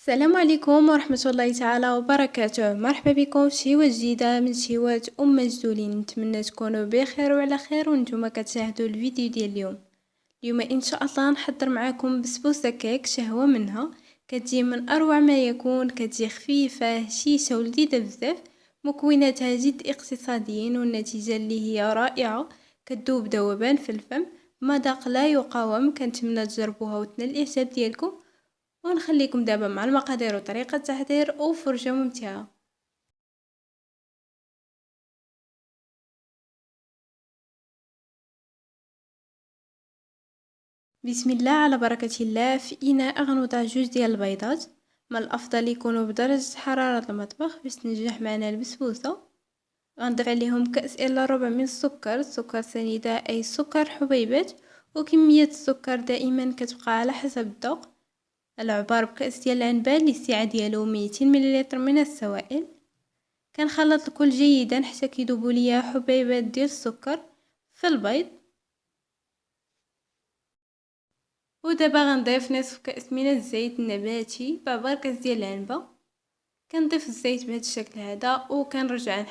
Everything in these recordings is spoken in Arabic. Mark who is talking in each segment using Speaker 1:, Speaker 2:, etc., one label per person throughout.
Speaker 1: السلام عليكم ورحمة الله تعالى وبركاته. مرحبا بكم في شهوة جديدة من شهوات مجدولين. نتمنى تكونوا بخير وعلى خير وانتم كتشاهدوا الفيديو ديال اليوم ان شاء الله نحضر معكم بسبوسه كيك شهوة منها كتجي من اروع ما يكون، كتجي خفيفه هشيشه ولذيذه بزاف، مكوناتها جد اقتصاديين والنتيجه اللي هي رائعه، كتذوب ذوبان في الفم، مذاق لا يقاوم. كنتمنى تجربوها وتنال الاعجاب ديالكم، ونخليكم دابا مع المقادير وطريقة التحضير وفرجة ممتعة. بسم الله على بركة الله. في إناء غنوضع 2 ديال البيضات، من الأفضل يكونوا بدرجة حرارة المطبخ باش تنجح معنا البسبوسة. غنضيف عليهم كأس إلا ربع من السكر سنيدة أي سكر حبيبات، وكمية السكر دائما كتبقى على حسب الذوق. العبار بكأس ديال العنبة اللي السعة ديالو 200 مليلتر من السوائل. كنخلط الكل جيدا حتى كيذوبوا ليا حبيبات ديال السكر في البيض. ودابا غنضيف نصف كأس من الزيت النباتي بعبار كاس ديال العنبة. كنضيف الزيت بهذا الشكل هذا وكنرجع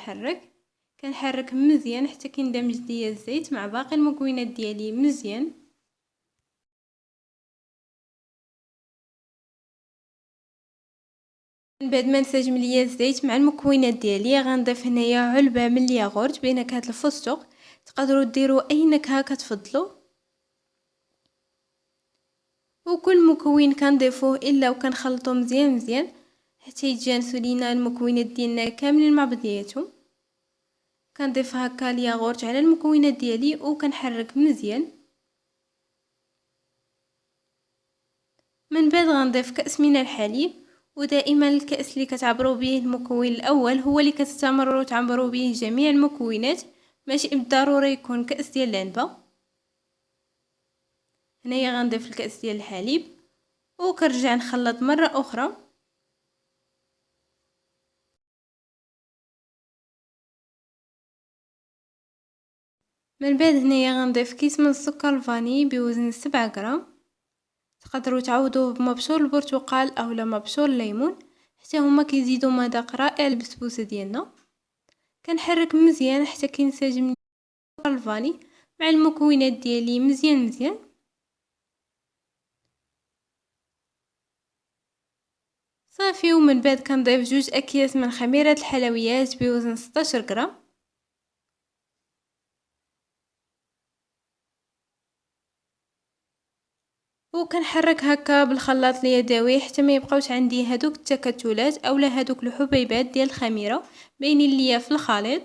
Speaker 1: كنحرك مزيان حتى كيندمج ليا الزيت مع باقي المكونات ديالي مزيان. من بعد ما انسجم ليا الزيت مع المكونات ديالي غنضيف هنايا علبه من الياغورت بنكهه الفستق، تقدروا ديروا اي نكهه كتفضلوا. وكل مكون كنضيفوه الا وكنخلطو مزيان حتى يتجانسوا لينا المكونات ديالنا كاملين مع بعضياتهم. كنضيف هكا الياغورت على المكونات ديالي وكنحرك مزيان. من بعد غنضيف كأس من الحليب، ودائما الكأس اللي كتعبروا به المكون الاول هو اللي كتستمروا تعبروا به جميع المكونات، ماشي بالضروري يكون كأس ديال العنبه. هنايا غنضيف الكأس ديال الحليب وكنرجع نخلط مره اخرى. من بعد هنايا غنضيف كيس من السكر الفاني بوزن 7 غرام. تقدروا تعوضوه بمبشور البرتقال اولا مبشور الليمون، حتى هما كيزيدوا مذاق رائع للبسبوسه ديالنا. كنحرك مزيان حتى كينسجم السكر الفاني مع المكونات ديالي مزيان. صافي. ومن بعد كنضيف 2 اكياس من خميره الحلويات بوزن 16 غرام. وكنحرك هكا بالخلاط اليدوي حتى ما يبقاوش عندي هادوك التكتلات اولا هادوك الحبيبات ديال الخميره باينين ليا في الخليط.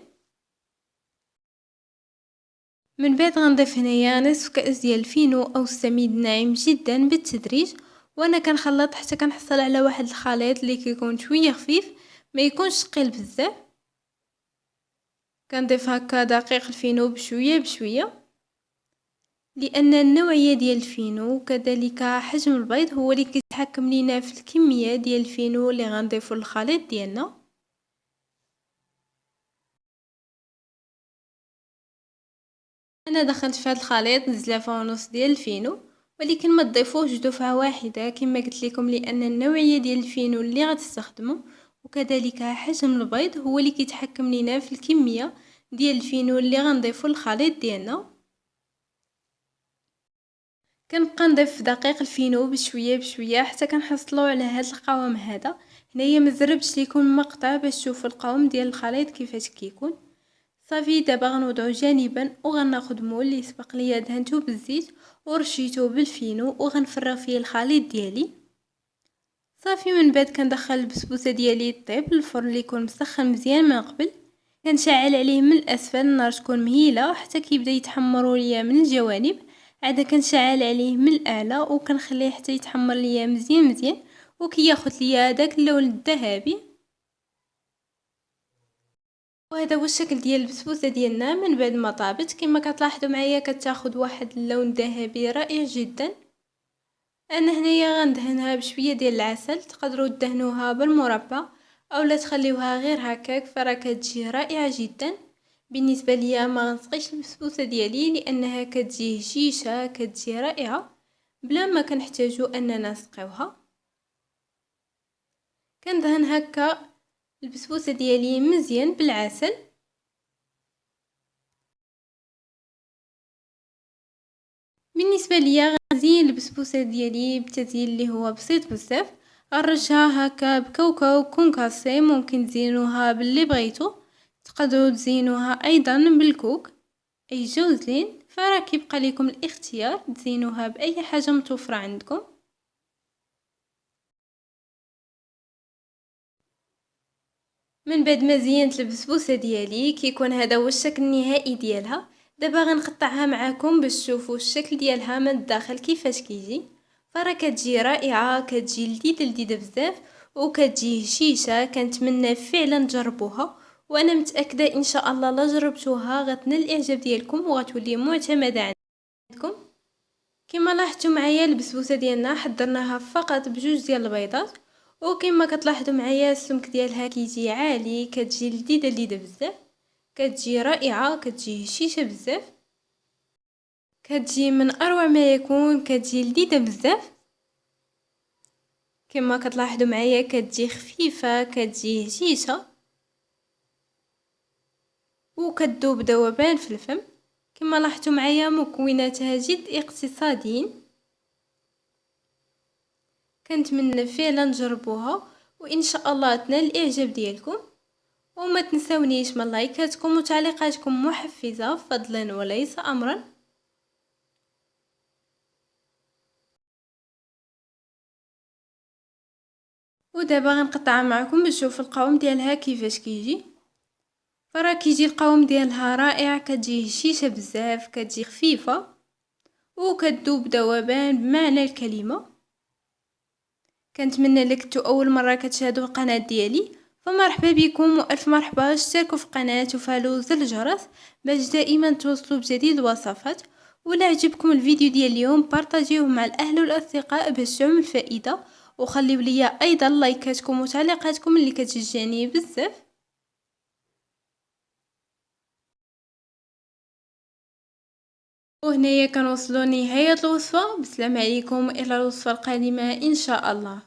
Speaker 1: من بعد غنضيف هنايا نصف كأس ديال الفينو او السميد ناعم جدا بالتدريج، وانا كنخلط حتى كنحصل على واحد الخليط اللي كيكون شويه خفيف ما يكونش ثقيل بزاف. كنضيف هكا دقيق الفينو بشويه لان النوعيه ديال الفينو وكذلك حجم البيض هو اللي كيتحكم لينا في الكميه ديال الفينو اللي غنضيفو للخليط ديالنا. انا دخلت في هذا الخليط نزلافه ونص ديال الفينو، ولكن ما تضيفوهش دفعه واحده كما قلت لكم، لان النوعيه ديال الفينو اللي غتستخدموا وكذلك حجم البيض هو اللي كيتحكم لينا في الكميه ديال الفينو اللي غنضيفو للخليط ديالنا. كنبقى نضيف دقيق الفينو بشويه حتى كنحصلوا على هذا القوام هذا. هنايا ما زربتش لكم مقطع باش تشوفوا القوام ديال الخليط كيفاش كيكون. صافي. دابا غنوضعو جانبا وغناخد مول اللي سبق ليا دهنتو بالزيت ورشيتو بالفينو وغنفرغ فيه الخليط ديالي. صافي. من بعد كندخل البسبوسه ديالي طيب للفرن اللي يكون مسخن مزيان من قبل. كنشعل عليه من الاسفل، النار تكون مهيله حتى كيبدا يتحمروا ليا من الجوانب. عاد كنشعل عليه من الاعلى وكنخليه حتى يتحمر ليا مزيان وكياخد ليا داك اللون الذهبي. وهذا هو الشكل ديال البسبوسه ديالنا من بعد ما طابت. كما كتلاحظوا معايا كتاخد واحد اللون ذهبي رائع جدا. انا هنايا غندهنها بشويه ديال العسل، تقدروا تدهنوها بالمربى اولا تخليوها غير هكاك فراه كتجي رائعه جدا. بالنسبه ليا ما غنسقيش البسبوسه ديالي لانها كتجي هشيشه كتجي رائعه بلا ما كنحتاجو اننا نسقيوها. كندهن هكا البسبوسه ديالي مزيان بالعسل. بالنسبه ليا غنزين البسبوسه ديالي بتزيين اللي هو بسيط بزاف. غنرشها هكا بكاوكاو كونكاسي، ممكن تزينوها باللي بغيتو، تقدروا تزينوها ايضا بالكوك، اي جوزلين. فراه كيبقى لكم الاختيار، تزينوها باي حاجه متوفره عندكم. من بعد ما زينت البسبوسه ديالي كيكون هذا هو الشكل النهائي ديالها. دابا غنقطعها معاكم باش تشوفوا الشكل ديالها من الداخل كيفاش كيجي. فراه كتجي رائعه، كتجي لذيذه بزاف، وكتجي هشيشه. كنتمنى فعلا تجربوها، وانا متاكده ان شاء الله لا جربتوها غتنال الاعجاب ديالكم وغتولي معتمده عندكم. كما لاحظتوا معايا البسبوسه ديالنا حضرناها فقط بجوج ديال البيضات، وكما كتلاحظوا معايا السمك ديالها كيجي عالي، كتجي لذيذه بزاف، كتجي رائعه، كتجي هشيشه بزاف، كتجي من اروع ما يكون، كتجي لذيذه بزاف. كما كتلاحظوا معايا كتجي خفيفه، كتجي هشيشه، وكتذوب ذوبان في الفم. كما لاحظتوا معايا مكوناتها جد اقتصاديين. كنتمنى فعلا تجربوها، وان شاء الله تنال الاعجاب ديالكم. وما تنسونيش من لايكاتكم وتعليقاتكم محفزة فضلا وليس امرا. ودابا غنقطعها معكم باش تشوفوا القوام ديالها كيفاش كيجي. فراه كيجي القوام ديالها رائع، كتجي هشيشه بزاف، كتجي خفيفه، وكتذوب ذوبان بمعنى الكلمه. كنتمنى لك تو اول مره كتشاهدوا القناه ديالي فمرحبا بكم، والف مرحبا. اشتركوا في القناه وفعلوا زر الجرس باش دائما توصلوا بجديد الوصفات. ولا عجبكم الفيديو ديال اليوم بارطاجيوه مع الاهل والاصدقاء باش تعم الفائده، وخليو ليا ايضا لايكاتكم وتعليقاتكم اللي كتشجعني بزاف. وهنايا كنوصلوا لنهايه الوصفه. بسلام عليكم، الى الوصفه القادمه ان شاء الله.